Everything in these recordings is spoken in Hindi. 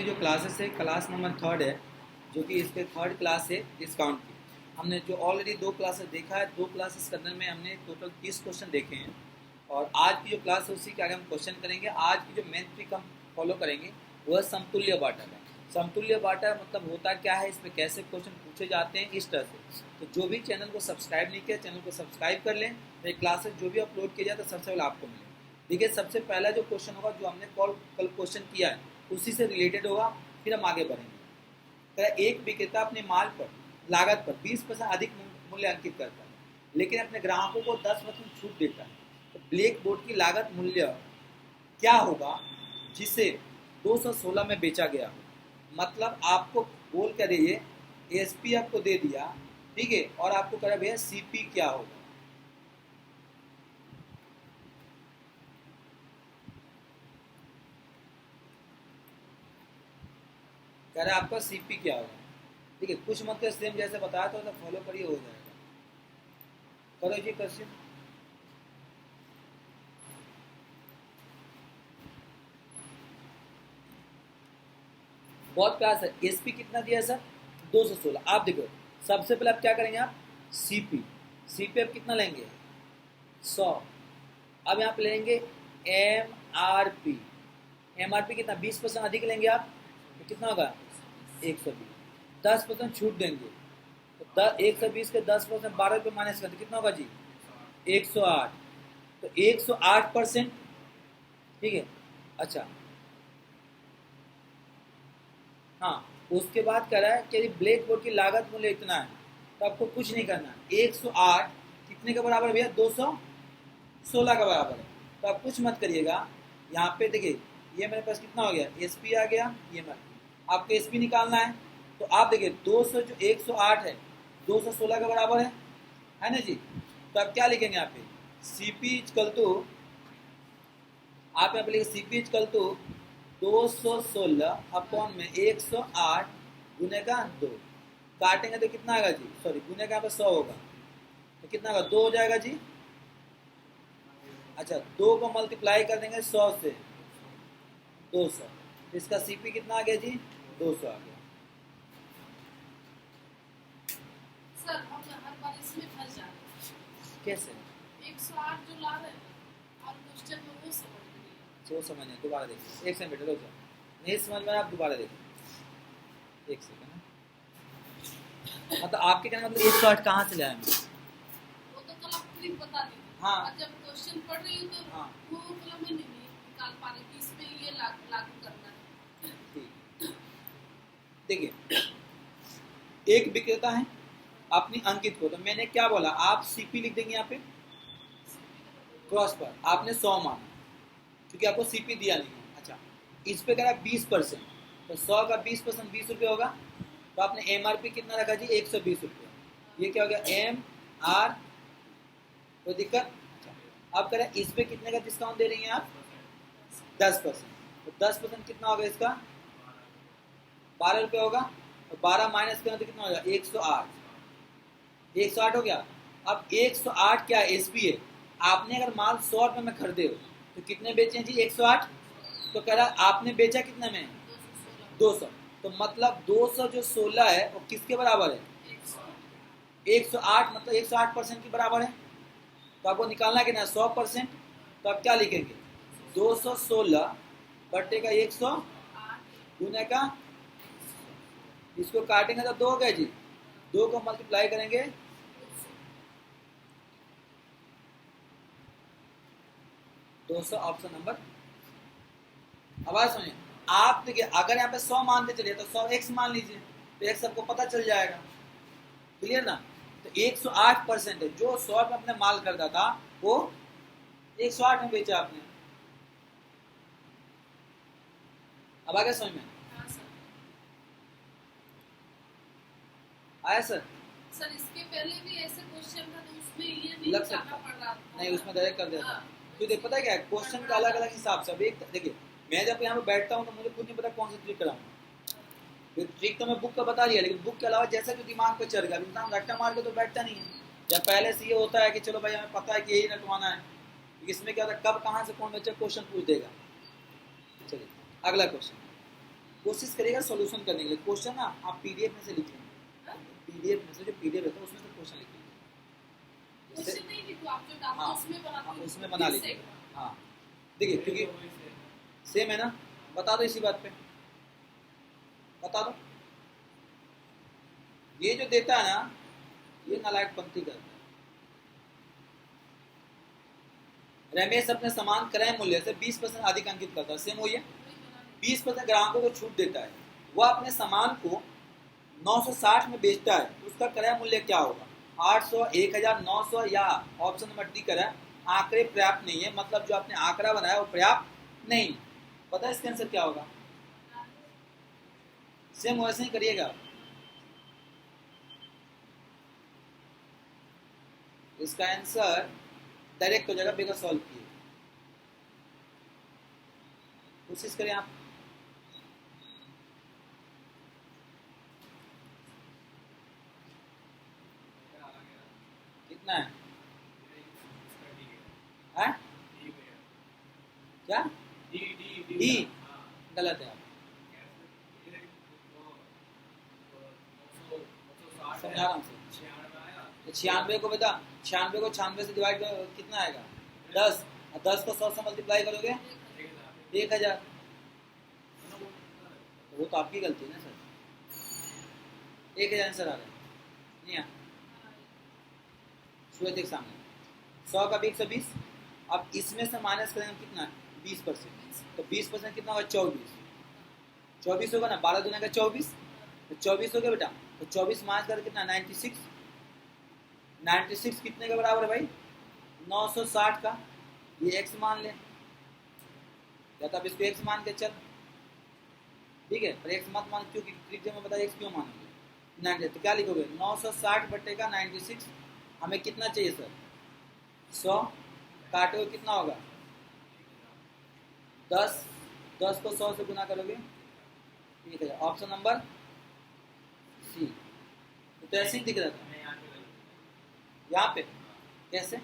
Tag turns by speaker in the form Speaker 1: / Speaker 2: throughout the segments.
Speaker 1: की जो क्लासेस है, क्लास नंबर 3 है, जो कि इसके 3rd क्लास है डिस्काउंट की। हमने जो ऑलरेडी 2 क्लासेस देखा है, 2 क्लासेस के अंदर में हमने टोटल 30 क्वेश्चन देखे हैं। और आज की जो क्लास है उसी के आगे हम क्वेश्चन करेंगे। आज की जो मेन ट्रिक हम फॉलो करेंगे वह समतुल्य बाटा है। समतुल्य बाटा मतलब होता क्या है, इसमें कैसे क्वेश्चन पूछे जाते हैं, इस तरह से। तो जो भी चैनल को सब्सक्राइब नहीं किया, चैनल को सब्सक्राइब कर लें। मेरे क्लासेस जो भी अपलोड किया जाता है सबसे पहले आपको मिले। देखिए, सबसे पहला जो क्वेश्चन होगा, जो हमने कल क्वेश्चन किया है उसी से रिलेटेड होगा, फिर हम आगे बढ़ेंगे। तो एक विक्रेता अपने माल पर लागत पर 20% अधिक मूल्य अंकित करता है, लेकिन अपने ग्राहकों को 10% छूट देता है। तो ब्लैक बोर्ड की लागत मूल्य क्या होगा जिसे 216 में बेचा गया हो? मतलब आपको बोल कर ये एसपी आपको दे दिया, ठीक है, और आपको कह रहा भैया सीपी क्या होगा। कह रहा है आपका सीपी क्या होगा, ठीक है। कुछ मत सेम जैसे बताया था तो फॉलो करिए, हो जाएगा। करो जी क्वेश्चन। बहुत प्यार सर। एसपी कितना दिया है सर? 216। आप देखो, सबसे पहले आप क्या करेंगे, आप सीपी। सीपी आप कितना लेंगे? 100। अब यहाँ पे लेंगे एमआरपी। एमआरपी कितना? 20% अधिक लेंगे आप, तो कितना होगा? 120। 10% छूट देंगे, तो 120 के 10% 12 रुपये माइनस करते कितना होगा जी? 108। तो 108%, ठीक है। अच्छा, हाँ, उसके बाद कह रहा है कि ब्लैक बोर्ड की लागत मूल्य इतना है, तो आपको कुछ नहीं करना। 108 कितने के बराबर है भैया? 216 का बराबर है। तो आप कुछ मत करिएगा। यहाँ पे देखिए, ये मेरे पास कितना हो गया? एसपी आ गया। ये आपको एसपी निकालना है, तो आप देखिए 200 जो 108 है 216 के बराबर है ना जी। तो आप क्या लिखेंगे यहाँ पे? सीपी इक्वल टू, आप यहाँ पे लिखे सीपी इक्वल टू 216 अपॉन में 108 गुने का 2। काटेंगे तो कितना आएगा जी? सॉरी, गुने का यहाँ पे 100 होगा, तो कितना होगा? 2 हो जाएगा जी। अच्छा, 2 को मल्टीप्लाई कर देंगे 100 से, 200। इसका सीपी कितना आ गया जी? 200 आ गया।
Speaker 2: सर हम हर बार इसमें फंस जाते हैं।
Speaker 1: कैसे?
Speaker 2: 108 जो ला रहे हैं और क्वेश्चन में वो समझ नहीं है।
Speaker 1: वो समझ नहीं, दोबारा देखिए। एक सेकंड रुक जाओ, नहीं समझ में, आप दोबारा देखिए। एक सेकंड। मतलब आपके कहने मतलब 108 कहाँ से लाया?
Speaker 2: वो तो कल आप ट्रिक बता दी।
Speaker 1: हाँ।
Speaker 2: और जब क्वेश्चन पढ़ रही हूँ तो
Speaker 1: हाँ,
Speaker 2: वो कलम में नहीं निकाल पा रही कि इसमें ये लागू करना है।
Speaker 1: ठीक। देखिए, एक विक्रेता है अपनी अंकित को, तो मैंने क्या बोला, आप सीपी लिख देंगे यहाँ पे क्रॉस पर। आपने 100 माना क्योंकि आपको सीपी दिया नहीं है। अच्छा, इस पे करा 20%, तो 100 का 20% 20 रुपये होगा। तो आपने एमआरपी कितना रखा जी? 120 रुपये। ये क्या हो गया? एम आर, कोई दिक्कत? अच्छा, अब करें इस पे कितने का डिस्काउंट दे रही हैं आप? 10%। तो 10% कितना होगा इसका? 12 रुपये होगा। और 12 माइनस करें तो कितना हो जाएगा? 108। 108 हो गया। अब 108 क्या एसपी है? आपने अगर माल 100 रुपये में खरीदे हो तो कितने बेचे हैं जी? 108। तो कह रहा आपने बेचा कितने में? 200। तो मतलब 200 जो 16 है वो किसके बराबर है? 108। मतलब 108% के बराबर है। तो आपको निकालना कितना? 100%। तो आप क्या लिखेंगे? 216 बट्टे का 100 गुने का, इसको काटेंगे तो 2 हो गया जी। 2 को मल्टीप्लाई करेंगे 200, ऑप्शन नंबर। अब बात सुनिए, आप देखिए अगर यहाँ पे 100 मानते चलिए तो 100 x मान लीजिए, तो x सबको पता चल जाएगा। क्लियर ना? तो 108% है। जो 100 में अपने माल करता था वो 108 में बेचा आपने। अब आ गया समझ में?
Speaker 2: हाँ सर।
Speaker 1: आया सर?
Speaker 2: सर इसके पहले भी ऐसे क्वेश्चन था तो उसमें ये नहीं
Speaker 1: लग
Speaker 2: जाना
Speaker 1: सकता
Speaker 2: पड़ रहा था।
Speaker 1: नहीं, उसमें डायरेक्ट कर देता।
Speaker 2: हाँ।
Speaker 1: तो देख, पता है क्या है, क्वेश्चन का अलग अलग हिसाब से। एक देखिए, मैं जब यहाँ पे बैठता हूँ तो मुझे खुद नहीं पता कौन सी ट्रिक कराऊंगा। ट्रिक तो मैं बुक का बता दिया, लेकिन बुक के अलावा जैसा जो दिमाग पे चढ़ गया, इंसान रट्टा मार के तो बैठता नहीं है। या पहले से ये होता है कि चलो भाई हमें पता है कि यही रटवाना है। इसमें क्या होता है, कब कहाँ से कौन बच्चा क्वेश्चन पूछ देगा। चलिए अगला क्वेश्चन। कोशिश करिएगा सॉल्यूशन करने के लिए। क्वेश्चन ना आप पीडीएफ में से लिख लेंगे,
Speaker 2: हाँ?
Speaker 1: पीडीएफ में से जो पीडीएफ रहता है उसमें से क्वेश्चन लिख लीजिए।
Speaker 2: क्वेश्चन नहीं लिखो, आप जो डालते
Speaker 1: हाँ,
Speaker 2: हो उसमें बना
Speaker 1: आप
Speaker 2: दो,
Speaker 1: उसमें बना
Speaker 2: फिर से।
Speaker 1: लीजिए। हाँ देखिए, क्योंकि सेम है ना, बता दो इसी बात पे, बता दो। ये जो देता है ना, ये नालायक पंक्ति करता है। रमेश अपने समान क्रय मूल्य से 20% अधिक अंकित करता है, सेम वही है।
Speaker 2: वही बना दो।
Speaker 1: 20% ग्राहकों को छूट देता है, वह अपने सामान को 960 में बेचता है, उसका क्रय मूल्य क्या होगा? 800, 1000, 900 या ऑप्शन नंबर डी करें आंकड़े पर्याप्त नहीं है, मतलब जो आपने आंकड़ा बनाया वो पर्याप्त नहीं। पता है इसका आंसर क्या होगा? सेम वैसे ही करिएगा। इसका आंसर डायरेक्ट हो जाएगा बिना सॉल्व किए। कोशिश करें आप। कितना है? है? क्या? डी गलत है। समझा रहा हूँ। 96 को बता, 96 को 96 से डिवाइड कितना आएगा? 10। 10 को 100 से मल्टीप्लाई करोगे 1000। वो तो आपकी गलती है ना सर, 1000 आंसर आ रहा है नहीं आ श्वेत के सामने। 100 का भी 120। अब इसमें से माइनस करेंगे कितना? 20%। तो 20% कितना होगा? 24। 24 होगा ना, 12 दूना का 24, तो 24 हो गया बेटा। तो 24 माइनस कर कितना? 96। 96 कितने के बराबर है भाई? 960 का। ये x मान ले, या तो आप इसको x मान के चल, ठीक है, पर x मत मान, क्योंकि त्रिज्या में बता x क्यों मानोगे? 90। तो क्या लिखोगे? 960 बटे का 96। हमें कितना चाहिए सर? 100 काटोगे कितना होगा? 10। 10 को 100 से गुना करोगे 1000। Option number C. तो ऐसे ही दिख रहा था यहाँ पे। कैसे?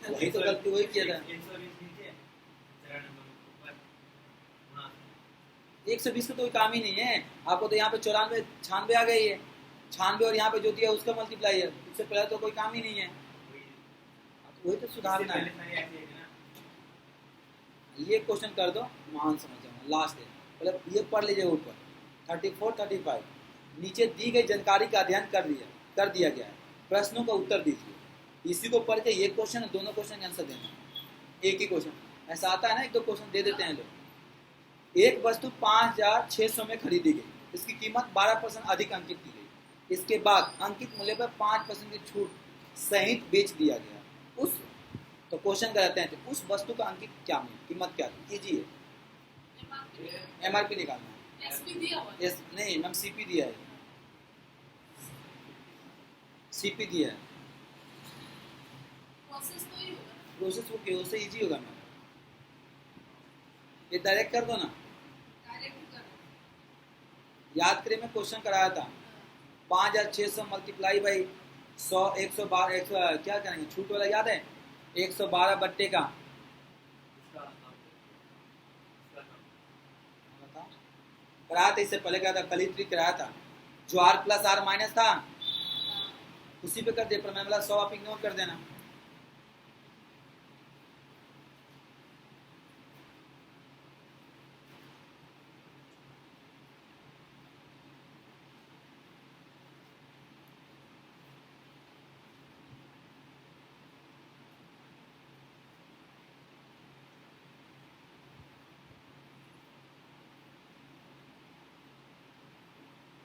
Speaker 1: वही तो गलती वही किया था। 120 का तो कोई काम ही नहीं है। आपको तो यहाँ पे 94 96 आ गई है, 96 और यहाँ पे जो दिया उसका मल्टीप्लाई है, उससे पहले तो कोई काम ही नहीं है। वही तो सुधारना है। ये क्वेश्चन कर दो, महान समझ जाऊंगा। लास्ट है, पहले ये पढ़ लीजिए ऊपर 34, 35 नीचे दी गई जानकारी का अध्ययन कर दिया गया है, प्रश्नों का उत्तर दीजिए। इसी को पढ़ के ये क्वेश्चन है, दोनों क्वेश्चन का आंसर देना। एक ही क्वेश्चन ऐसा आता है ना, एक दो क्वेश्चन दे देते हैं लोग। एक वस्तु 5600 में खरीदी गई, इसकी कीमत 12% अधिक अंकित की गई, इसके बाद अंकित मूल्य पर 5% की छूट सहित बेच दिया गया। उस तो क्वेश्चन कहते हैं तो उस वस्तु का अंकित क्या है, कीमत क्या थी? कीजिए, एमआरपी निकालना है।
Speaker 2: एसपी दिया हुआ है।
Speaker 1: एस नहीं मैम, सीपी दिया है, सीपी दिया है।
Speaker 2: प्रोसेस तो ही होगा ना।
Speaker 1: प्रोसेस वो क्यों से इजी होगा मैम? ये डायरेक्ट कर दो ना।
Speaker 2: डायरेक्ट कर।
Speaker 1: याद करिए मैं क्वेश्चन कराया था, 5600 मल्टीप्लाई बाई 100, 112, 100 क्या करेंगे छूट वाला याद है? 112 बट्टे का कराया था, इससे पहले कराया था, कल ही कराया था, जो आर प्लस आर माइनस था उसी पे कर दे, पर मैं बोला 100 आप इग्नोर कर देना।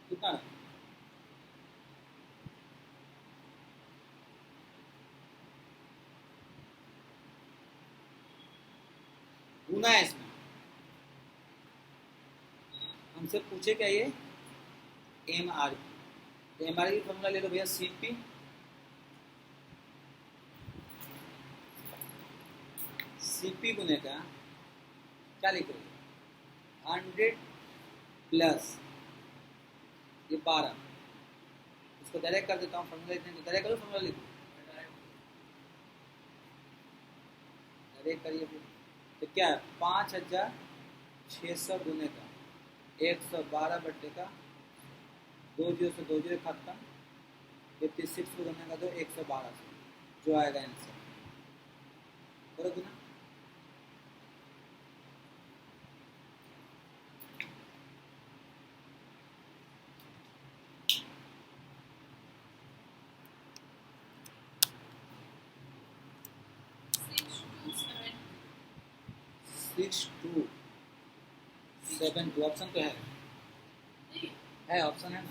Speaker 1: कितना गुना है इसमें? हमसे पूछे क्या ये? M R P. M R P formula ले लो भैया, सीपी सीपी गुने का क्या लिखोगे? 100 प्लस ये 12। इसको डायरेक्ट कर देता हूँ, फॉर्मूला लिखने तो डायरेक्ट करो, फॉर्मूला लिखो डायरेक्ट करिए फिर। तो क्या है? 600 गुने का 112/का 2 जीरो से 2 जीरो खत्म 56 को गुने का तो 112 से जो आएगा आंसर करो गुना। Six two seven two option तो है ऑप्शन है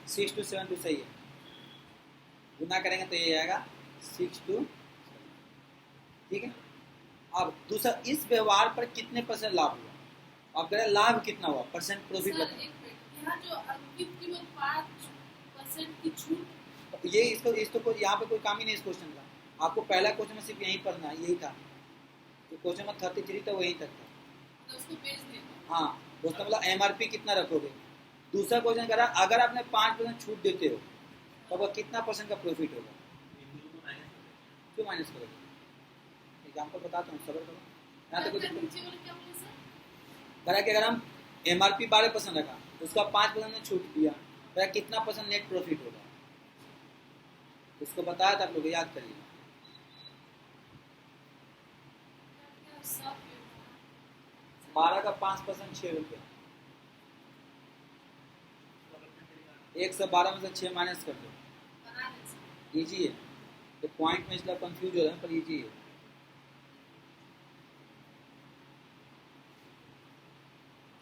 Speaker 1: 6 to 7 2 सही है। गुना करेंगे तो ये आएगा 6 to, ठीक है। अब दूसरा, इस व्यवहार पर कितने परसेंट लाभ हुआ? अब कह रहे हैं लाभ कितना हुआ, परसेंट प्रॉफिट बताओ।
Speaker 2: यहाँ जो गिफ्ट में 5% की छूट,
Speaker 1: ये इसको यहाँ पे कोई काम ही नहीं इस क्वेश्चन का। आपको पहला क्वेश्चन में सिर्फ यही पढ़ना है, यही था तो क्वेश्चन में 33 था वही तक था।
Speaker 2: तो उसको बेच देना।
Speaker 1: हाँ दोस्तों, मतलब एमआरपी कितना रखोगे। दूसरा क्वेश्चन कह रहा अगर आपने 5% छूट देते हो तो वह कितना परसेंट का प्रॉफिट होगा? क्यों माइनस करोगे? एग्जाम्पल बताता हूँ, सबर करो। यहाँ तो कुछ करा कि अगर हम एमआरपी 12% रखा उसका 5% ने छूट दिया तो कितना परसेंट नेट प्रॉफिट होगा? उसको बताया था आप लोग, याद करिए। 12 का 5% 6 रुपये। 112 में से 6 माइनस कर दो। इजी है, तो पॉइंट में इसलिए कंफ्यूज हो रहे हैं पर इजी है।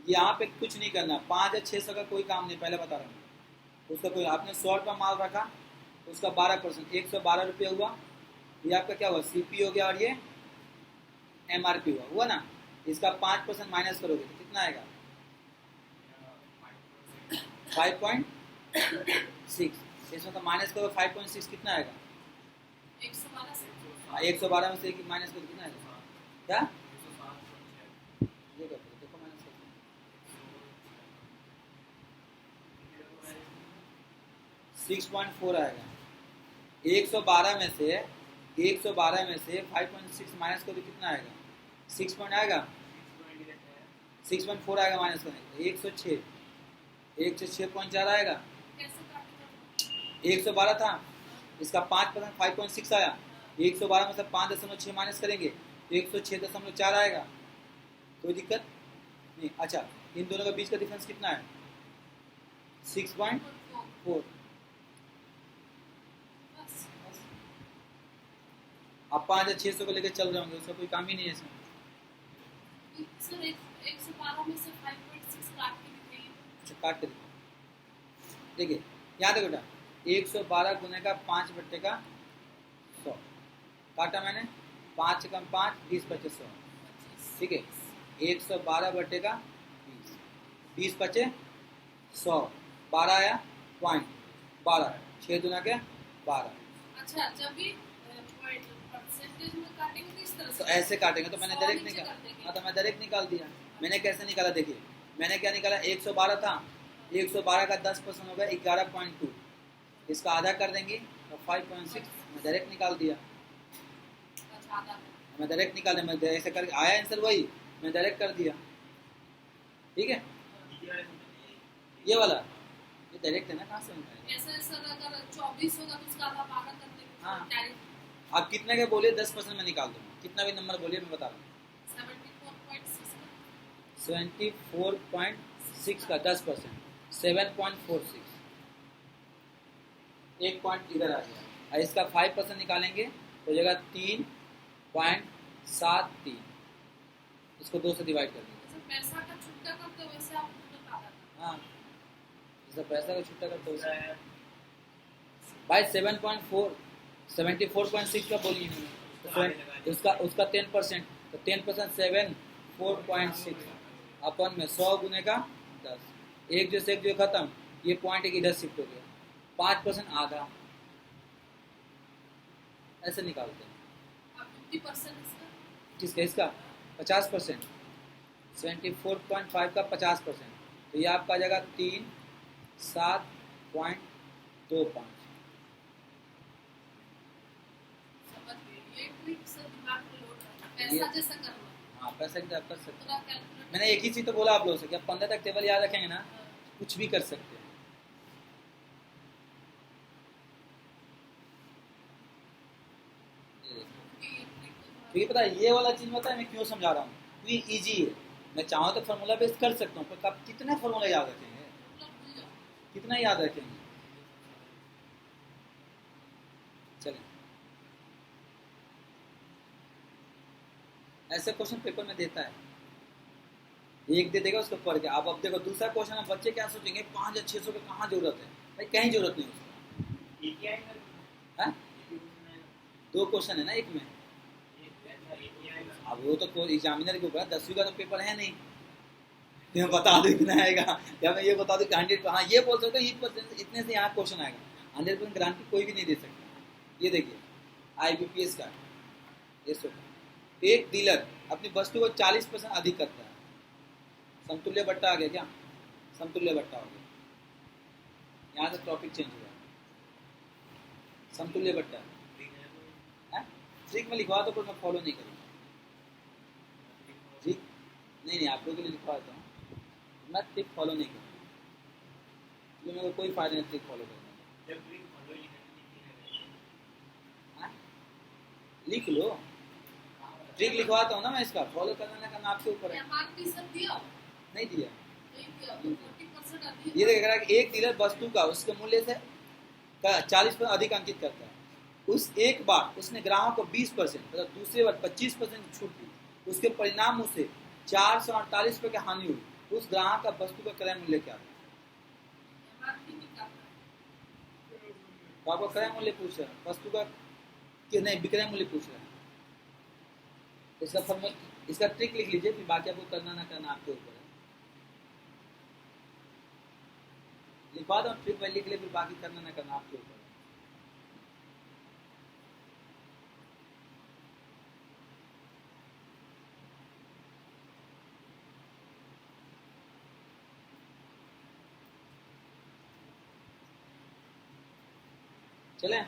Speaker 1: यहाँ पे कुछ नहीं करना, 5 या 600 का कोई काम नहीं, पहले बता रहा हूँ। उसका कोई, आपने 100 रुपया माल रखा, उसका 12% 112 रुपये हुआ। ये आपका क्या हुआ? सीपी हो गया और ये एमआरपी हुआ ना। इसका 5% माइनस करोगे तो कितना आएगा? 5.6। इसमें तो माइनस करो 5.6 कितना आएगा? 112 में से माइनस करो कितना आएगा? क्या देखो माइनस करो 6.4 आएगा। 112 में से 5.6 माइनस करो कितना आएगा? 6 पॉइंट आएगा, 6.4 आएगा माइनस करने। 106 1 से 6.4 आएगा। 112 था, इसका 5% 5.6 आया। 112 में से 5.6 माइनस करेंगे तो 106.4 आएगा। कोई दिक्कत नहीं। अच्छा, इन दोनों का बीच का डिफरेंस कितना है? 6.4। आप 5,600 को लेकर चल रहे होंगे, उसका कोई काम ही नहीं है इसमें।
Speaker 2: सर 112 में से 5.6 काट के दिखाइए।
Speaker 1: अच्छा, काट के देखिए, यहाँ देखो बेटा, 112 गुने का 5/100 काटा मैंने। 5 कम 5 20 पचे 100, ठीक है। 112/20 20 पचे 100, 12 आया पॉइंट 12, 6 दूना के 12।
Speaker 2: अच्छा, जब भी परसेंटेज में काटेंगे तो इस तरह से
Speaker 1: तो ऐसे काटेंगे, तो मैंने डायरेक्ट निकाला। हाँ तो मैं डायरेक्ट निकाल दिया। मैंने कैसे निकाला देखिए, मैंने क्या निकाला? 112 था, 112 का 10% हो गया 11.2, इसका आधा कर देंगे तो 5.6। मैं डायरेक्ट निकाल दिया। मैं डायरेक्ट निकाल, मैं ऐसे करके आया आंसर वही, मैं डायरेक्ट कर दिया, ठीक है। ये वाला ये डायरेक्ट है ना, कहाँ से निकाले?
Speaker 2: ऐसे सर अगर 24 होगा तो उसका आधा 12 कर देंगे।
Speaker 1: हाँ।
Speaker 2: डायरेक्ट
Speaker 1: आप कितने के बोलिए 10% में निकाल दूंगा, कितना भी नंबर बोलिए मैं बता रहा हूँ। 74.6 का 10% 7.46, एक पॉइंट इधर आ गया। और इसका 5% निकालेंगे तो जगह 3.73, इसको 2 से डिवाइड कर देंगे।
Speaker 2: पैसा का छुट्टा करते वैसे आप बता रहे।
Speaker 1: हाँ, जैसे पैसा का छुट्टा करते वैसे भाई 74.6 का बोलिए तो उसका 10%, तो 10% 74.6 अपन में 100 गुने का 10, एक जो से एक जो खत्म, ये पॉइंट एक इधर शिफ्ट हो गया। 5% आधा, ऐसे निकालते हैं।
Speaker 2: 50%
Speaker 1: किसका? इसका 50%, 74.5 का 50%, तो ये आपका आ जाएगा 37.25।
Speaker 2: पैसा जैसा करना।
Speaker 1: हाँ, कर सकते हैं, आप कर सकते हैं।
Speaker 2: थोड़ा कैलकुलेट।
Speaker 1: मैंने एक ही चीज तो बोला आप लोगों से कि आप 15 तक टेबल याद रखेंगे ना, कुछ भी कर सकते हैं। क्योंकि पता है ये वाला चीज पता है मैं क्यों समझा रहा हूँ, क्योंकि इजी है। मैं चाहूँ तो फार्मूला बेस कर सकता हूँ, पर आप कितना फार्मूला याद रखेंगे, कितना याद रखेंगे। चलिए ऐसे क्वेश्चन पेपर में देता है, एक दे देगा उसको पढ़ के। अब देखो दूसरा क्वेश्चन, अब बच्चे क्या सोचेंगे 5 या 600 की कहाँ जरूरत है, भाई कहीं जरूरत नहीं उसको। हाँ? 2 क्वेश्चन है ना एक में। अब वो तो एग्जामिनर के ऊपर, 10वीं का तो पेपर है नहीं, मैं बता दो कितना आएगा, या मैं ये बता दूं 100। हाँ ये बोल सकते हो इतने से यहाँ क्वेश्चन आएगा, 100% गारंटी कोई भी नहीं दे सकता। ये देखिए IBPS का ये एक डीलर अपनी वस्तु को 40% अधिक करता है। समतुल्य बट्टा आ गया क्या, समतुल्य बट्टा हो गया, यहाँ से टॉपिक चेंज हुआ। समतुल्य बट्टा ट्रिक में लिखवा दो, पर मैं फॉलो नहीं करूँगा। ट्रिक नहीं आप लोगों के लिए लिखवा देता हूँ, मैं ट्रिक फॉलो नहीं करूँगा, क्योंकि मेरे को कोई फायदा नहीं ट्रिक फॉलो करने का। लिख लो, ट्रिक लिखवाता हूँ ना मैं, इसका फॉलो करना आपके ऊपर है। नहीं दिया। ये देख रहा है कि एक डीलर वस्तु का उसके मूल्य से 40% अधिक अंकित करता है। उस एक बार उसने ग्राहक को 20%, मतलब दूसरे बार 25% छूट दी, उसके परिणाम उसे 448 रुपये की हानि हुई। उस ग्राहक का वस्तु का क्रय मूल्य क्या था? तो आपको क्रय मूल्य पूछ रहा है, वस्तु का कि नहीं विक्रय मूल्य पूछ रहा है। इसका फॉर्मूला, इसका ट्रिक लिख लीजिए, फिर बाकी आपको करना ना करना आपके ऊपर है। लिखवा दो ट्रिक में, लिख ले, फिर बाकी करना ना करना आपके ऊपर है। चले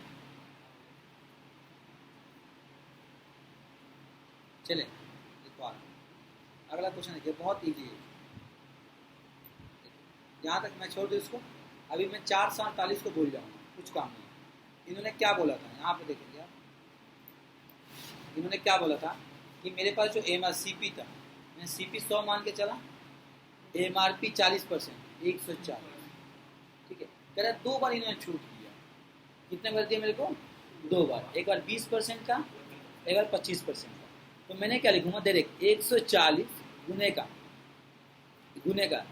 Speaker 1: चले लिखवा। अगला क्वेश्चन है, बहुत इजी है, यहाँ तक मैं छोड़ दूँ इसको। अभी मैं 448 को बोल जाऊँगा, कुछ काम नहीं। इन्होंने क्या बोला था, यहाँ पे देखेंगे आप, इन्होंने क्या बोला था कि मेरे पास जो MRCP था, मैं CP 100 मान के चला, MRP 40% 140, ठीक है। कह रहा 2 बार इन्होंने छूट दिया। कितने बार दिया मेरे को? 2 बार, एक बार 20% का, एक बार 25% का। तो मैंने क्या लिखूंगा डायरेक्ट, 140 गुने का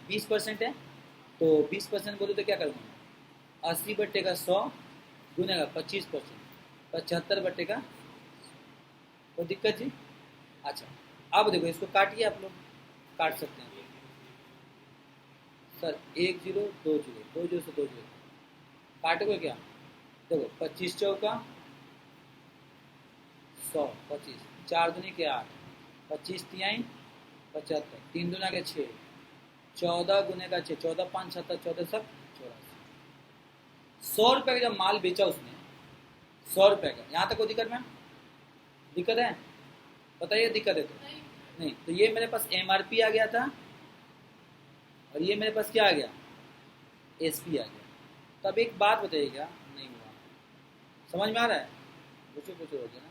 Speaker 1: 20% है, तो 20% बोलूँ तो क्या करूँगा, 80/100 गुने का 25%, 75/, कोई दिक्कत जी? अच्छा अब देखो इसको काटिए, आप लोग काट सकते हैं सर, 1 0 2 0 2 0 से 2 0 काटोगे क्या? देखो 25 चौका 100, 25, 4 दूनी के 8, 25 तिहाई 75, 3 दूना के 6, 14 गुने का 6, 14 5 77, 14 सब 84। 100 रुपये का जब माल बेचा उसने, 100 रुपये का, यहाँ तक कोई दिक्कत में? दिक्कत है? बताइए दिक्कत है तो नहीं। तो ये मेरे पास MRP आ गया था, और ये मेरे पास क्या आ गया, SP आ गया। तब एक बात बताइएगा, नहीं हुआ, समझ में आ रहा है? पूछो हो गया ना।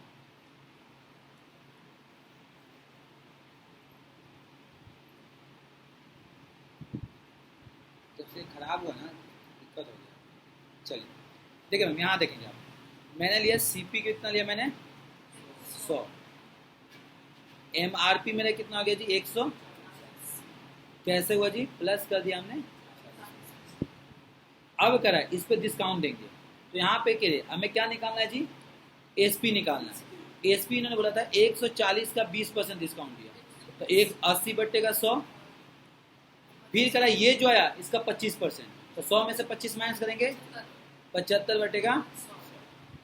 Speaker 1: जब से खराब हुआ ना, दिक्कत हो गया। चलिए देखिए मैम, यहाँ देखेंगे आप, मैंने लिया CP कितना लिया मैंने, 100। MRP मेरा कितना आ गया जी, 100। कैसे हुआ जी, प्लस कर दिया हमने। अब करा इस पे डिस्काउंट देंगे, तो यहाँ पे कह रहे हमें क्या निकालना है जी, SP निकालना है। SP इन्होंने बोला था 140 का 20% डिस्काउंट दिया, तो 80/100, फिर करा ये जो आया इसका 25%, तो 100 में से 25 माइनस करेंगे, 75/,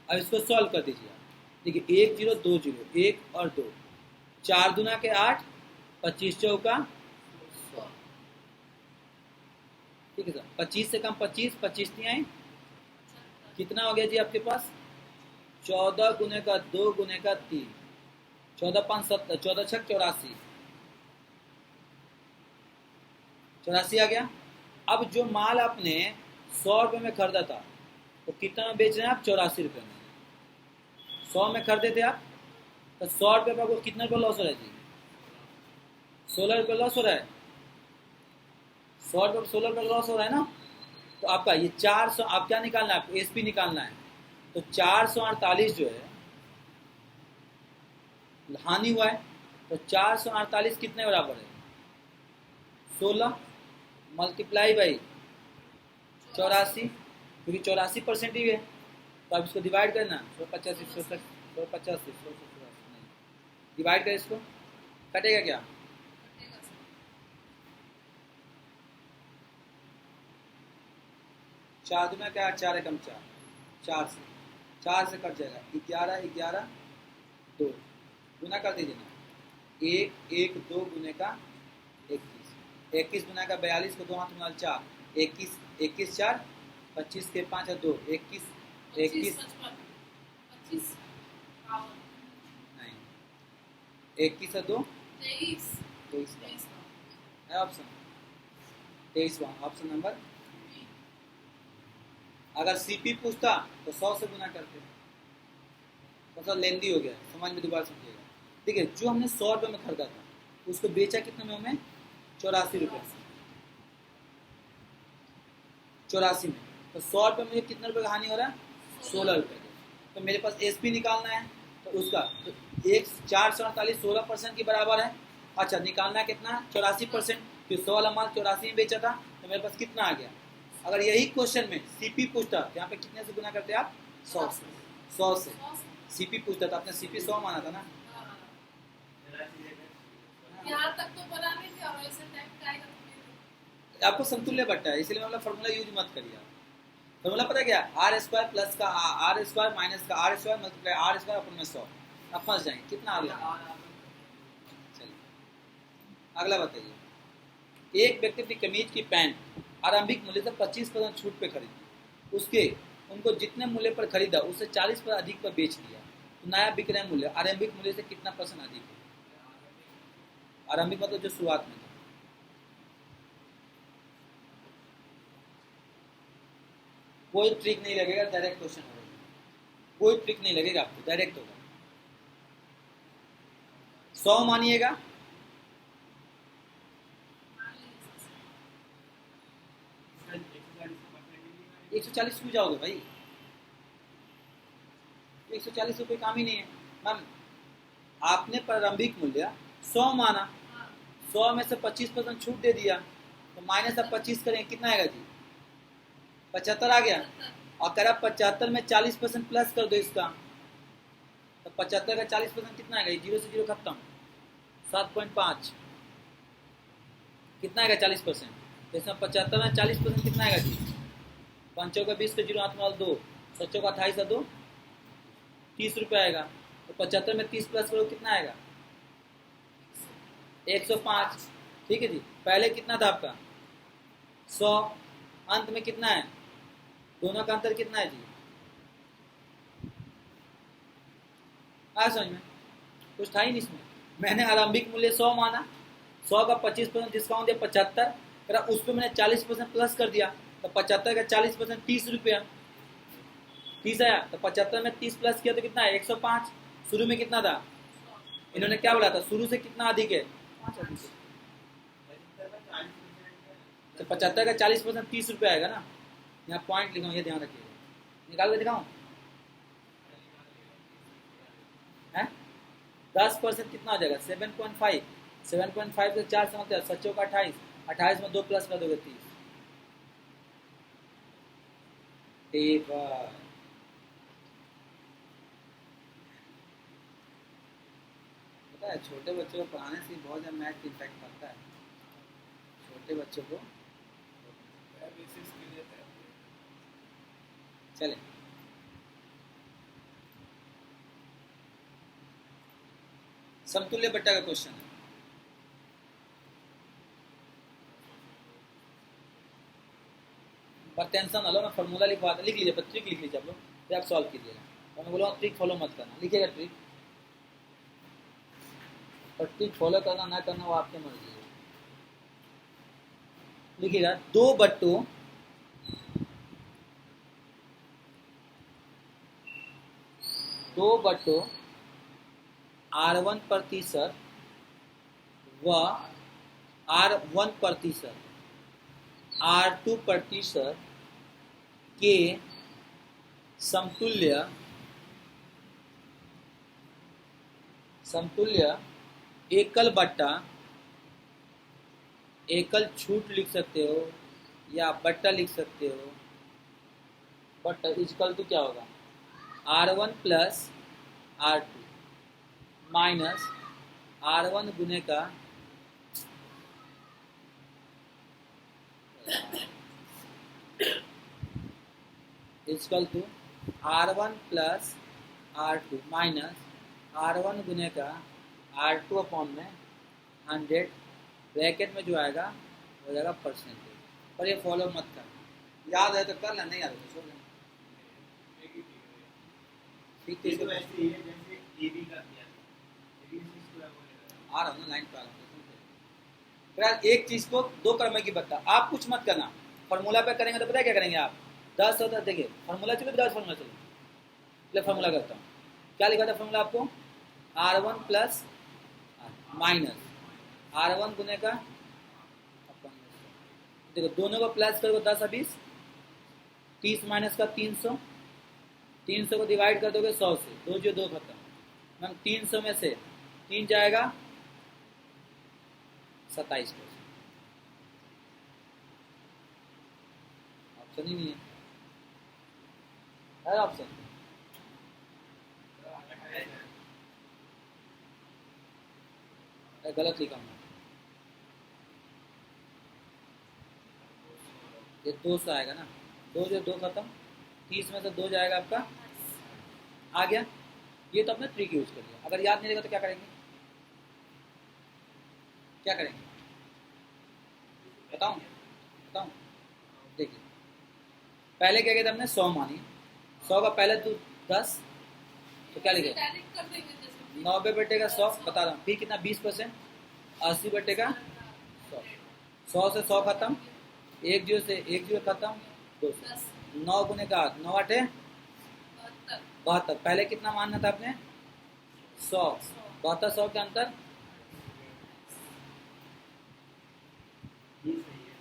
Speaker 1: अब इसको सॉल्व कर दीजिए। देखिए 1 0 2 0, 1 और 2, 4 दूना के 8, 25 चौका 100, ठीक है सर। 25 से कम 25, 25 तिहाई, कितना हो गया जी आपके पास, 14 गुने का 2 गुने का 3, 14 5 70, 14 6 84, 84 आ गया। अब जो माल आपने 100 रुपये में खरीदा था तो कितना में बेच रहे हैं आप? 84 रुपये में। 100 में खरीदे थे आप तो 100 रुपये पर आपको कितना रुपये लॉस हो रहा है जी? 16 रुपये लॉस हो रहा है। 100 रुपये 16 रुपये लॉस हो रहा है ना। तो आपका ये 400, आप क्या निकालना है? आपको एसपी निकालना है। तो 448 जो है हानि हुआ है, तो 448 कितने बराबर है? 16 मल्टीप्लाई बाई 84, क्योंकि 84% ही है तो आप इसको डिवाइड करना। 185 नहीं, डिवाइड कर इसको, कटेगा क्या?
Speaker 2: कटेगा सर।
Speaker 1: 4 दूना क्या? 4 एकम 4, 4 से कट जाएगा। 11 11 2 गुना कर दीजिए ना। 1 1 2 गुने का 21, 21 गुना का 42 को 2 हाथ में 4, 21 21 4 25 के 5 है 2, 21 21
Speaker 2: 25
Speaker 1: नहीं, 21 है 2
Speaker 2: 23
Speaker 1: 23 है ऑप्शन 23 ऑप्शन नंबर। अगर सीपी पूछता तो 100 से गुना करते, थोड़ा लेंदी हो गया, समझ में दोबारा समझिएगा। ठीक है, जो हमने 100 रुपये में खरीदा था उसको बेचा कितने में? हमें 84 रुपये। 84 में तो 100 रुपये में कितने रुपये का हानि हो रहा है? 16 रुपये का। तो मेरे पास एसपी निकालना है तो उसका तो 448 16% के बराबर है। अच्छा, निकालना है कितना? 84%। तो 100 वाला माल 84 में बेचा था तो मेरे पास कितना आ गया? अगर यही क्वेश्चन में सीपी पूछता तो यहाँ पे कितने से गुना करते आप? 100 से। 100 से सीपी पूछता था, आपने सीपी 100 माना था ना।
Speaker 2: यहाँ तक तो बना नहीं थे और ऐसे टाइप का आएगा तो
Speaker 1: आपको समतुल्य बट्टा है, इसलिए मतलब फॉर्मूला यूज मत करिए। फॉर्मूला पता क्या? आर स्क्वायर प्लस का आर स्क्वायर माइनस का R square multiply R square अपन में 100। अब फंस जाएंगे। कितना आ गया? चलिए अगला बताइए। एक व्यक्ति अपनी कमीज की पैंट आरंभिक मूल्य से 25% छूट पे खरीदी, उसके उनको जितने मूल्य पर खरीदा उससे 40% अधिक पर बेच दिया, तो नया विक्रय मूल्य आरंभिक मूल्य से कितना % अधिक है? आरंभिक मतलब जो शुरुआत में था। कोई ट्रिक नहीं लगेगा, डायरेक्ट क्वेश्चन होगा। कोई ट्रिक नहीं लगेगा आपको, डायरेक्ट होगा। 100 मानिएगा, 140 क्यों जाओगे भाई? 140 रुपये काम ही नहीं है मैम। आपने प्रारंभिक मूल्य 100 माना, 100 में से 25% छूट दे दिया तो माइनस आप 25 करें, कितना आएगा जी? 75 आ गया। और अगर आप 75 में 40% प्लस कर दो इसका तो 75 का 40% कितना आएगा? 0 से 0 खत्म, 7.5। कितना आएगा 40%? तो इसमें 75 में 40% कितना आएगा जी? 5 का 20 का 0 हाथ में 2, 7 का 28 है 2, 30 रुपये आएगा। तो 75 में 30 प्लस करो, कितना आएगा? 105। ठीक है जी। पहले कितना था आपका? 100। अंत में कितना है? दोनों का अंतर कितना है जी? आ समझ में? कुछ था ही नहीं इसमें। मैंने आरंभिक मूल्य 100 माना, 100 का 25% डिस्काउंट दिया 75, फिर उस पर मैंने 40% प्लस कर दिया तो 75 का 40% 30 रुपया, 30 आया। तो 75 में 30 प्लस किया तो कितना है? 105। शुरू में कितना था? इन्होंने क्या बोला था? शुरू से कितना अधिक है? 5 अधिक है। तो 75 का 40% 30 रुपया आएगा ना। यहाँ पॉइंट लिखा हूँ, ये ध्यान रखिएगा। निकाल के दिखाऊँ? 10% कितना हो जाएगा? 7.5। 7.5 से 4 समझते हैं, 7 का 28, 28 में 2 प्लस कर दोगे 30। ठीक है। पता है छोटे बच्चों को पढ़ाने से बहुत ज़्यादा मैथ इम्पैक्ट पड़ता है। छोटे बच्चों को चले समतुल्य बट्टा का क्वेश्चन है। पर टेंशन ना लो, मैं फॉर्मूला लिखवा लिख लीजिए, ट्रिक लिख लीजिए आप लोग, फिर आप सॉल्व कीजिएगा। और मैं बोला ट्रिक फॉलो मत करना, लिखिएगा ट्रिक। और ट्रिक फॉलो करना ना करना वो आपके मर्जी है। लिखिएगा 2/2 R1% व R1% R2% के समतुल्य एकल बट्टा, एकल छूट लिख सकते हो या बट्टा लिख सकते हो। बट्टा इजकल तो क्या होगा R1 plus R2 minus R1 गुने का is equal to R1 plus R2 minus R1 गुने का R2 अपॉन में 100 ब्रैकेट में जो आएगा हो जाएगा परसेंटेज। पर ये फॉलो मत कर, याद है तो कर लेना, नहीं याद है तो छोड़ देना। ठीक है, आ रहा हूँ ना लाइन पे आ रहा हूँ। फिर एक चीज को दो क्रम की बता, आप कुछ मत करना, फॉर्मूला पे करेंगे तो पता है क्या करेंगे आप 10 होता है। देखिए फॉर्मूला चलो 10 फॉर्मूला चलो, फॉर्मूला करता हूँ। क्या लिखा था फॉर्मूला आपको R1 प्लस माइनस R1 गुने का, देखो दोनों को प्लस करो 10 और 20, 30 माइनस का 300, 300 को डिवाइड कर दोगे 100 से, 2 जो 2 खत्म, मैम 300 में से 3 जाएगा 27%। ऑप्शन ही नहीं है ऑप्शन। गलत लिखा हूँ ये 200 आएगा ना, 2 जो 2 खत्म, 30 में से 2 जाएगा आपका, आ गया। ये तो अपने ट्रिक यूज कर लिया। अगर याद नहीं रहेगा तो क्या करेंगे, क्या करेंगे बताऊं बताऊं। देखिए पहले क्या कहते हमने 100 मानी, 100 का पहले तो 10, तो क्या लिखे 90 बटे का 100 बता रहा हूँ, फिर कितना 20%, 80 बटे का 100, 100 से 100 खत्म, 1 जीरो से 1 जीरो खत्म, 200, 9 गुने का 9 8 72। पहले कितना मानना था आपने 100, 72 100 के अंतर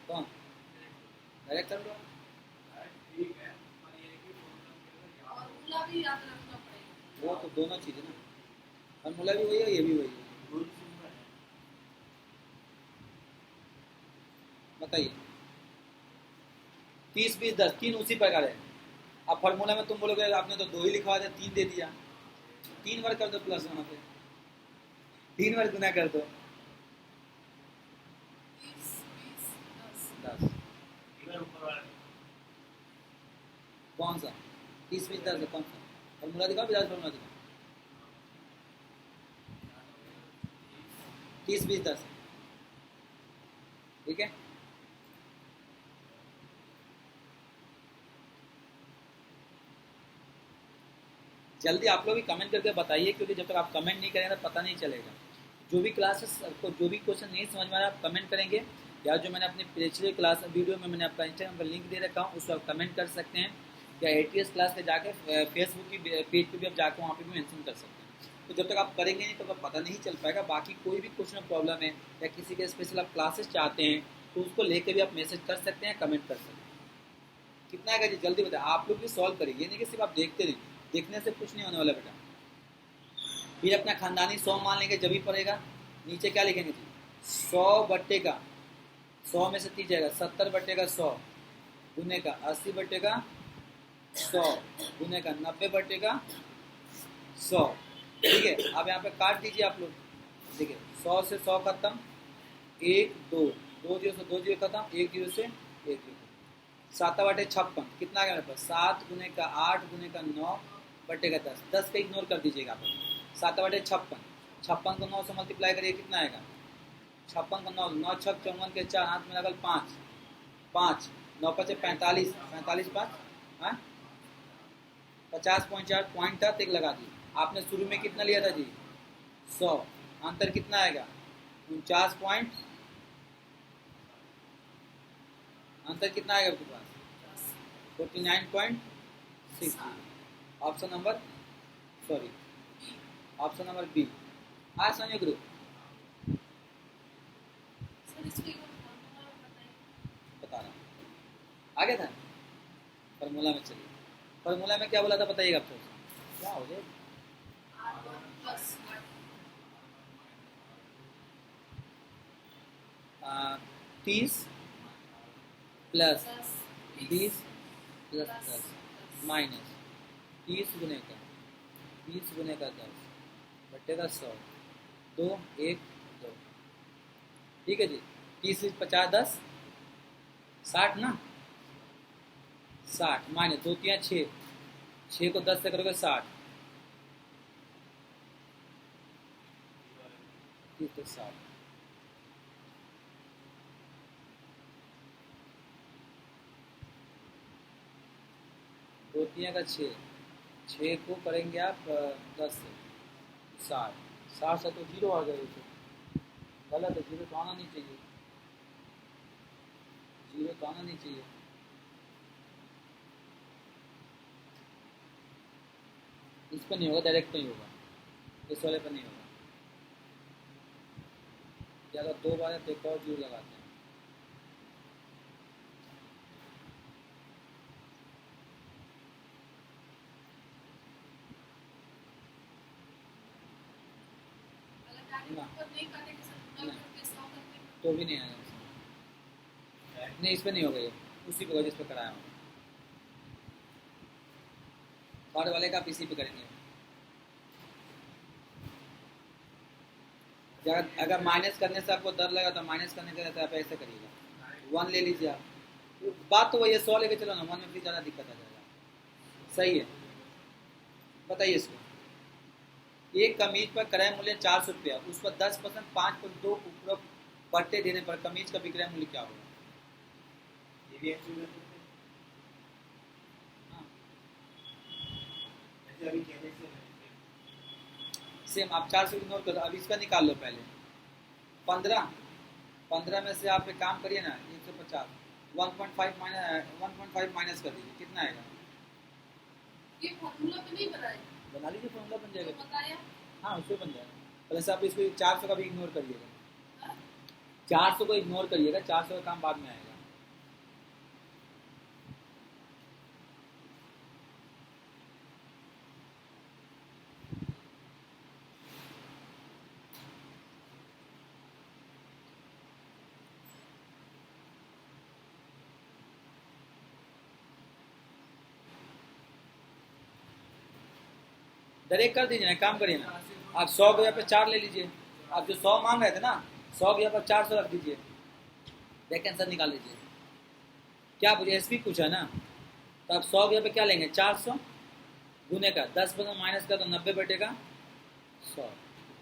Speaker 1: कौन डायरेक्ट कर लो। वो तो दोनों चीजें ना, फॉर्मूला भी वही है ये भी वही है। बताइए 30 20 10 तीन उसी प्रकार है। अब फॉर्मूला में तुम बोलोगे आपने तो 2 ही लिखवा दिया, 3 दे दिया, 3 बार कर दो प्लस, वहां पे 3 बार गुना कर दो 10। कौन सा 30 20 10 कौन सा फॉर्मूला दिखाओ, विदाउट फॉर्मूला दिखाओ। 30 20 10 ठीक है। जल्दी आप लोग भी कमेंट करके बताइए, क्योंकि जब तक आप कमेंट नहीं करेंगे तो पता नहीं चलेगा। जो भी क्लासेस को जो भी क्वेश्चन नहीं समझ में आ रहा आप कमेंट करेंगे, या जो मैंने अपने पिछले क्लास वीडियो में मैंने आपका इंस्टाग्राम का लिंक दे रखा हूँ, उस पर आप कमेंट कर सकते हैं, या ATS क्लास पे जाके फेसबुक की पेज पे भी आप जाके वहाँ पे भी मेंशन कर सकते हैं। तो जब तक आप करेंगे नहीं तो पता नहीं चल पाएगा। बाकी कोई भी क्वेश्चन में प्रॉब्लम है या किसी के स्पेशल आप क्लासेस चाहते हैं तो उसको लेके भी आप मैसेज कर सकते हैं, कमेंट कर सकते हैं। कितना है जी जल्दी बताए, आप लोग भी सॉल्व करिए, ये नहीं कि सिर्फ आप देखते रहिए, देखने से कुछ नहीं होने वाला बेटा। फिर अपना खानदानी 100 मान लेंगे जब ही पड़ेगा, नीचे क्या लिखेंगे जी 100 बट्टे का 100 में से 30 जाएगा 70 बट्टे का 100 गुने का 80 बट्टे का 100 गुने का 90 बट्टे का 100। ठीक है, अब यहाँ पे काट दीजिए आप लोग। देखिए 100 से 100 खत्म, 1 2 2 जीरो से 2 जीरो खत्म, 1 जीरो से 1 जीरो, 7 बटे 56 कितना आ गया मेरे पास 7 गुने का 8 गुने का 9 बटे का 10, 10 का इग्नोर कर दीजिएगा आप। 7 बटे 56, 56 को 9 से मल्टीप्लाई करिए कितना आएगा 56 को 9 9 6 54 के 4 हाथ में लगल 5 5 9 5 45 45 5 हाँ 50.4 पॉइंट था, एक लगा दी। आपने शुरू में कितना लिया था जी 100, अंतर कितना आएगा 49 पॉइंट आंसर कितना आएगा आपके पास? 49.6। Option number option number B. हाँ समझो ग्रुप, बता रहा हूँ आगे था फॉर्मूला में। चलिए फॉर्मूला में क्या बोला था बताइएगा आप तो। क्या हो गया? 30 प्लस 20 प्लस 10 माइनस 30 गुने का 10 बटेगा 100, 2 1 2। ठीक है जी। 30 50 10 60 ना, 60 माइनस 2 3 6, 6 को 10 से करोगे 60, 30 तो 60। दो तीन का 6 को करेंगे आप 10 से 60, 60 से तो 0 आ गया। तो गलत है, 0 तो आना नहीं चाहिए, 0 तो आना नहीं चाहिए। इस पर नहीं होगा, डायरेक्ट नहीं होगा, इस वाले पर नहीं होगा। या अगर 2 बार है तो एक और 0 लगाते हैं। तो भी नहीं आएगा, नहीं इस पर नहीं होगा, ये उसी पे होगा जिस पे कराया हूँ। थर्ड वाले का आप इसी पे करेंगे। अगर माइनस करने से आपको डर लगा तो माइनस करने के लिए आप ऐसे करिएगा, 1 ले लीजिए आप। बात तो वही है, 100 लेके चलो ना, 1 में फिर ज़्यादा दिक्कत आ जाएगा। सही है, बताइए इसको। एक कमीज पर क्रय मूल्य 400 रुपया, उस पर 10% 5.2 उपरोक्त बढ़ते देने पर कमीज का विक्रय मूल्य क्या होगा? सेम आप 400 इग्नोर करो, अब इसका निकाल लो पहले। 15 में से आप एक काम करिए ना, 150 1.5 माइनस कर दीजिए, कितना आएगा?
Speaker 2: ये फॉर्मूला पे नहीं बनाया,
Speaker 1: बना लीजिए, फॉर्मूला बन जाएगा।
Speaker 2: तो बताया
Speaker 1: हाँ उससे बन जाएगा। प्लस आप इसको 400 का भी इग्नोर करिएगा, 400 को इग्नोर करिएगा, 400 का काम बाद में आएगा। डायरेक्ट कर दीजिए ना, काम करिए ना, आप 100 के यहाँ पे 4 ले लीजिए। आप जो 100 मांग रहे थे ना, 100 के यहाँ पर 400 रख दीजिए, देख आंसर निकाल लीजिए। क्या पूछे? एसपी पूछा ना, तो आप 100 के यहाँ पे क्या लेंगे? 400 गुने का 10% माइनस का तो 90 बटेगा 100,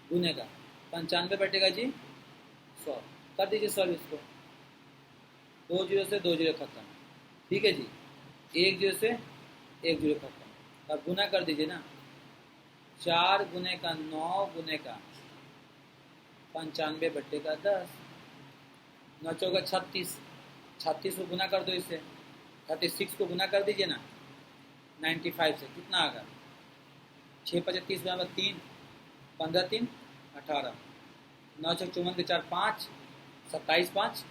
Speaker 1: गुने का 95 बटेगा जी 100। कर दीजिए सॉल्व इसको, 2 जीरो से 2 जीरो खत्म। ठीक है जी, 1 जीरो से 1 जीरो खत्म। अब गुना कर दीजिए ना, 4 गुने का 9 गुने का 95 बटेगा 10, 9 चौका 36, 36 को गुना कर दो इससे, 36 को गुना कर दीजिए ना 95 से, कितना आएगा? 6 25 30 बराबर 3, 15 3 18, 9 6 54 के 4 5, 27 5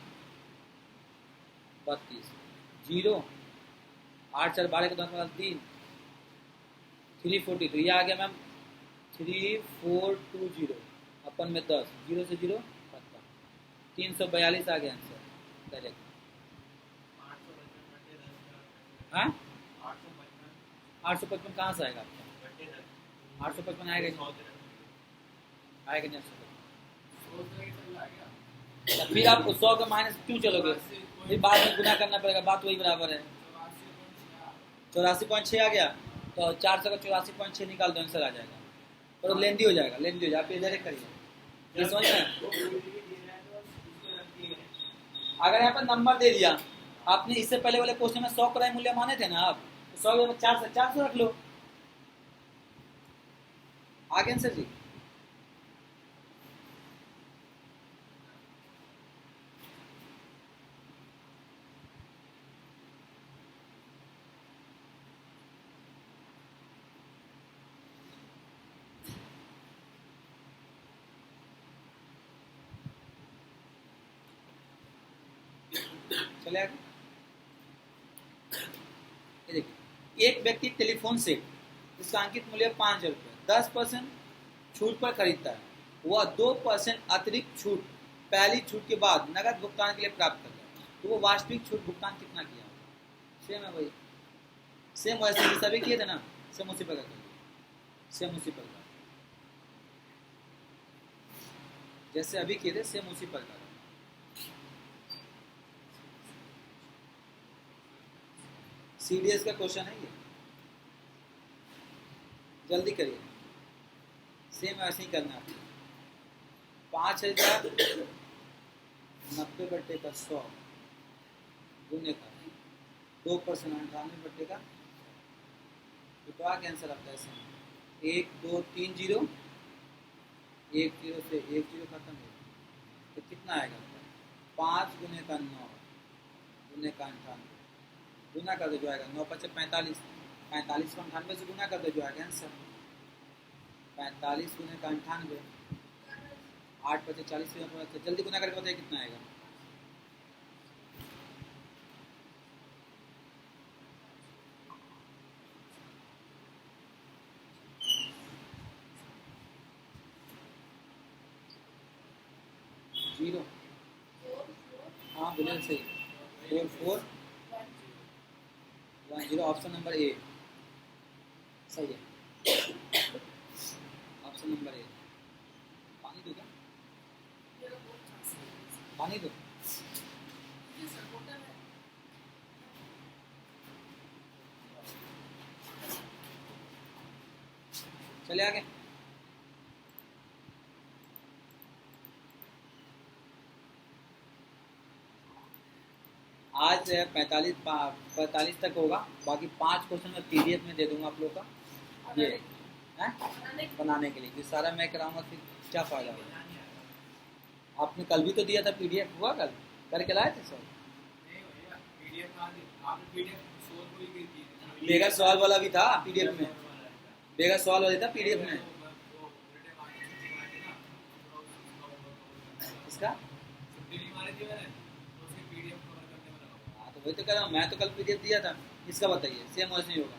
Speaker 1: 32, 0 8 4 12 के 10 3, 340। तो ये आ गया मैम 3420, अपन में 10, 0 से 0 खत्म, 342 आ गया आंसर डायरेक्ट। हाँ 855 कहाँ से आएगा आपका? 855 आएगा नहीं, आएगा नहीं 855। फिर आप 100 का माइनस क्यों चलोगे? फिर बाद में गुना करना पड़ेगा, बात वही बराबर है। 84.6 आ गया, तो 400 का 84.6 निकाल दो, आंसर आ जाएगा। और लेंदी हो जाएगा, लेंदी हो जाएगा, आप इधर करिए, समझ में। अगर यहाँ पर नंबर दे दिया आपने, इससे पहले वाले क्वेश्चन में 100 क्रय मूल्य माने थे ना आप, 100 में 400 रख लो, आगे आंसर जी। चले आगे। ये देखिए, एक व्यक्ति टेलीफोन सेट जिसका अंकित मूल्य 5,000 रुपये 10% छूट पर खरीदता है, वह 2% अतिरिक्त छूट पहली छूट के बाद नगद भुगतान के लिए प्राप्त करता है, तो वो वास्तविक छूट भुगतान कितना किया होगा? सेम है भाई, सेम वैसे ही सभी किए थे ना, सेम उसी प्रकार करिए, सेम उसी प्रकार जैसे अभी किए थे, सेम उसी प्रकार। सीडीएस का क्वेश्चन है ये, जल्दी करिए, सेम ऐसे ही करना है। 5,000 90 का 100 गुने का 2% 98 का, तो क्या कैंसर आता है इसमें? 1 2 3 0, 1 0 से 1 0 खत्म हो, तो कितना आएगा? 5 गुने का 9 गुने का 98, गुना कर दो जो आएगा 9 5 45, 45 को 98 से गुना कर दो जो आएगा आंसर 45 गुने का 98, 8 5 40, जल्दी गुना करके बताइए कितना आएगा? जीरो, हाँ बिल्कुल सही, 4 4 1 0, ऑप्शन नंबर ए सही है, ऑप्शन नंबर ए। पानी दो क्या? पानी दो। चले आगे। आज 45 तक होगा, बाकी 5 क्वेश्चन मैं पीडीएफ में दे दूंगा आप लोग का, ये है बनाने के लिए, कि सारा मैं कराऊंगा, फिर क्या फायदा होगा? आपने कल भी तो दिया था पीडीएफ, हुआ कल करके लाए थे सर? बेगर सवाल वाला भी था पीडीएफ में, बेगर सवाल वाला था पीडीएफ में। इसका वही तो कह रहा हूँ, मैं तो कल पीडीएफ दिया था। इसका बताइए, सेम वैसे नहीं होगा,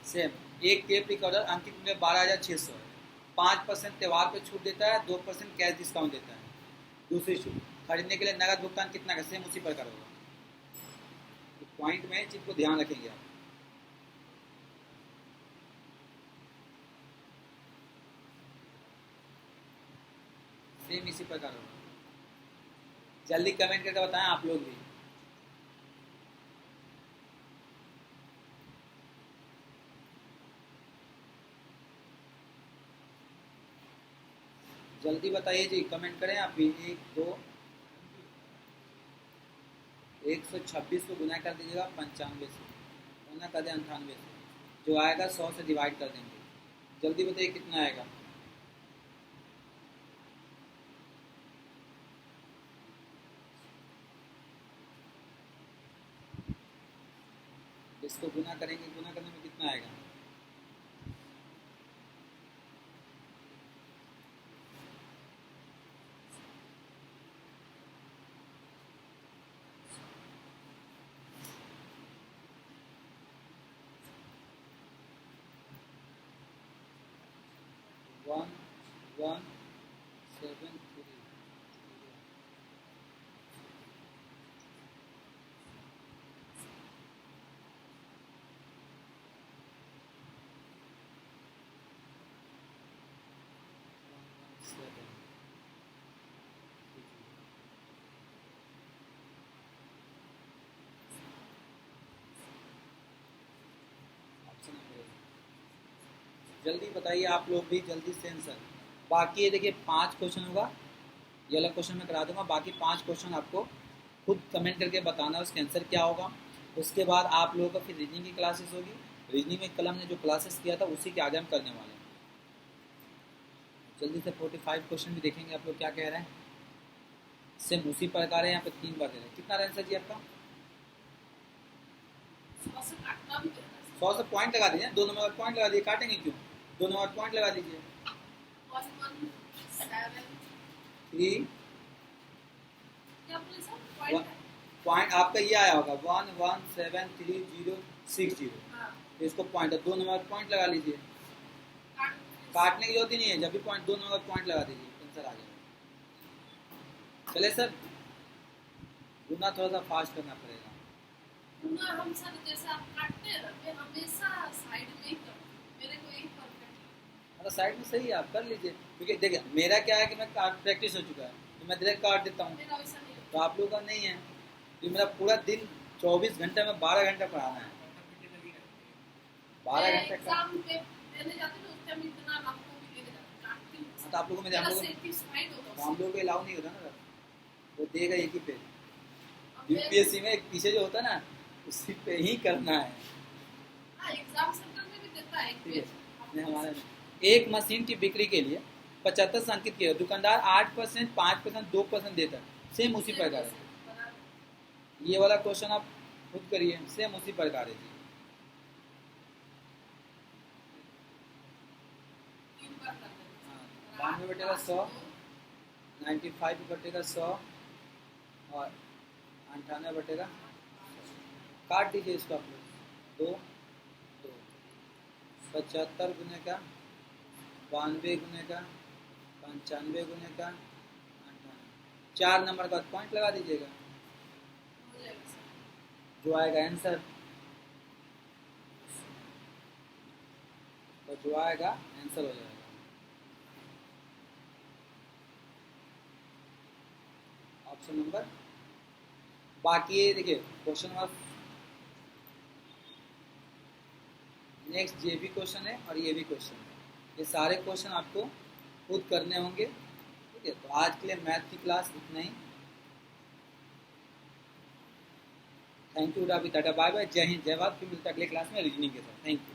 Speaker 1: सेम। एक टेप रिकॉर्डर अंकित में 12,600 है, 5% त्योहार पे छूट देता है, 2% कैश डिस्काउंट देता है। दूसरी छूट खरीदने के लिए नगद भुगतान कितना का? सेम उसी प्रकार होगा। तो पॉइंट में चीज को ध्यान रखेंगे आप। सेम इसी प्रकार होगा। जल्दी कमेंट करके बताएं आप लोग भी। जल्दी बताइए जी, कमेंट करें आप भी। 1 2 126 को गुना कर दीजिएगा 95 से, गुना कर दें 98 से, जो आएगा 100 से डिवाइड कर देंगे। जल्दी बताइए कितना आएगा? इसको गुना करेंगे, गुना करने में कितना आएगा? वन 1 7 3 जल्दी बताइए आप लोग भी, जल्दी से आंसर। बाकी ये देखिए 5 क्वेश्चन होगा, ये वाला क्वेश्चन मैं करा दूंगा, बाकी 5 क्वेश्चन आपको खुद कमेंट करके बताना है उसके आंसर क्या होगा। उसके बाद आप लोगों का फिर रीजनिंग की क्लासेस होगी। रीजनिंग में कल हमने जो क्लासेस किया था उसी के आगे हम करने वाले हैं। जल्दी से 45 क्वेश्चन भी देखेंगे आप लोग क्या कह रहे हैं। सेम उसी प्रकार है, यहाँ पे 3 बार दे रहे हैं। कितना आंसर जी आपका? 100 से पॉइंट लगा दीजिए, 2 नंबर पॉइंट लगा दीजिए, काटेंगे क्यों? 2 नंबर पॉइंट लगा दीजिए। 3
Speaker 2: क्या बोले सर?
Speaker 1: पॉइंट आपका ये आया होगा 117360।
Speaker 2: हाँ,
Speaker 1: तो इसको पॉइंट 2 नंबर पॉइंट लगा लीजिए।
Speaker 2: काट
Speaker 1: काटने की जरूरत ही नहीं है, जब भी पॉइंट 2 नंबर पॉइंट लगा दीजिए, आंसर आ जाएगा। चले सर, गुना थोड़ा सा फास्ट करना पड़ेगा।
Speaker 2: गुना हम सर जैसे आप काटते हैं ना, मैं हमेशा साइड में ही करती हूँ, मेरे को यही परफेक्ट
Speaker 1: मतलब साइड में सही है, आप कर लीजिए, क्योंकि देखिए मेरा क्या है कि मैं प्रैक्टिस हो चुका है, तो मैं डायरेक्ट काट देता हूँ।
Speaker 2: मेरा वैसा नहीं
Speaker 1: तो
Speaker 2: होता।
Speaker 1: आप लोगों का नहीं है, तो मेरा पूरा दिन 24 घंटे में 12 घंटे पढ़ाना है। 12 घंटे का
Speaker 2: एग्जाम पे देने जाते हैं ना, उस टाइम इतना आपको भी लेने जाते हैं, काटती हूँ।
Speaker 1: तो आप लोगों में
Speaker 2: मेरा satisfied होता
Speaker 1: तो हम
Speaker 2: हूँ।
Speaker 1: लोगों को अलाउ नहीं होता ना सर, वो देगा एक ही पे।
Speaker 2: अब
Speaker 1: यूपीएससी में एक पीछे जो होता है ना, उसी पे ही करना है।
Speaker 2: हाँ, एग्जाम सेंटर में भी देता है एक
Speaker 1: ठीक है,
Speaker 2: पेज।
Speaker 1: नहीं हमारे में एक मशीन की बिक्री के लिए 75 संकेत किया, दुकानदार 8%, 5%, 2% देता है, सेम उसी प्रकार है। ये वाला क्वेश्चन आप खुद करिए, सेम उसी प्रकार है जी। 92 बटेगा 100, 95 बटेगा 100 और 98 बटेगा। काट दीजिए इसको आप लोग, 2 2 75 गुने का 92 गुने का 95 गुने का 98, 4 नंबर का पॉइंट लगा दीजिएगा, जो आएगा आंसर, तो जो आएगा आंसर हो जाएगा। ऑप्शन नंबर, बाकी ये देखिए क्वेश्चन नंबर नेक्स्ट ये भी क्वेश्चन है और ये भी क्वेश्चन है, ये सारे क्वेश्चन आपको खुद करने होंगे। ठीक है, तो आज के लिए मैथ की क्लास इतना ही। Thank you, tata bye bye, जय हिंद जय भारत। फिर मिलता है अगले क्लास में रीजनिंग के साथ। Thank you.